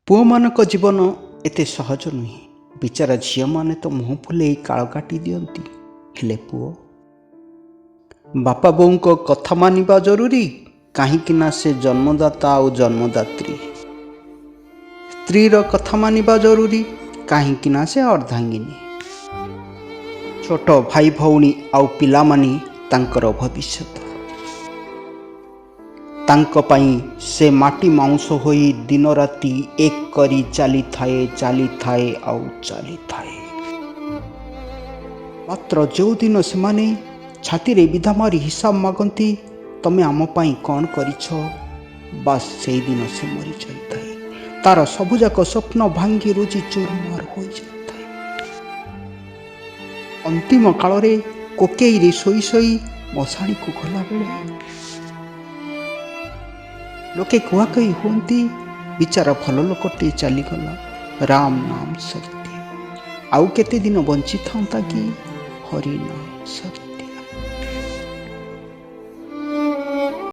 ପୁଅମାନଙ୍କ ଜୀବନ ଏତେ ସହଜ ନୁହେଁ। ବିଚାରା ଝିଅମାନେ ତ ମୁହଁ ଫୁଲେଇ କାଳ କାଟି ଦିଅନ୍ତି। ହେଲେ ପୁଅ, ବାପା ବୋଉଙ୍କ କଥା ମାନିବା ଜରୁରୀ, କାହିଁକି ନା ସେ ଜନ୍ମଦାତା ଆଉ ଜନ୍ମଦାତ୍ରୀ। ସ୍ତ୍ରୀର କଥା ମାନିବା ଜରୁରୀ, କାହିଁକି ନା ସେ ଅର୍ଦ୍ଧାଙ୍ଗିନୀ। ଛୋଟ ଭାଇ ଭଉଣୀ ଆଉ ପିଲାମାନେ ତାଙ୍କର ଭବିଷ୍ୟତ। ତାଙ୍କ ପାଇଁ ସେ ମାଟି ମାଉଁସ ହୋଇ ଦିନ ରାତି ଏକ କରି ଚାଲିଥାଏ ଆଉ ଚାଲିଥାଏ। ମାତ୍ର ଯେଉଁଦିନ ସେମାନେ ଛାତିରେ ବିଧା ମାରି ହିସାବ ମାଗନ୍ତି, ତମେ ଆମ ପାଇଁ କ'ଣ କରିଛ, ବାସ୍ ସେଇଦିନ ସେ ମରିଯାଇଥାଏ। ତାର ସବୁଯାକ ସ୍ୱପ୍ନ ଭାଙ୍ଗି ରୁଜି ଚୁରମାର ହୋଇଯାଇଥାଏ। ଅନ୍ତିମ କାଳରେ କୋକେଇରେ ଶୋଇ ଶୋଇ ମଶାଣିକୁ ଗଲାବେଳେ ଲୋକେ କୁହାକୁହି ହୁଅନ୍ତି, ବିଚାରା ଭଲ ଲୋକଟି ଚାଲିଗଲା, ରାମ ନାମ ସତ୍ୟ। ଆଉ କେତେ ଦିନ ବଞ୍ଚିଥାନ୍ତା କି? ହରି ନାମ ସତ୍ୟ।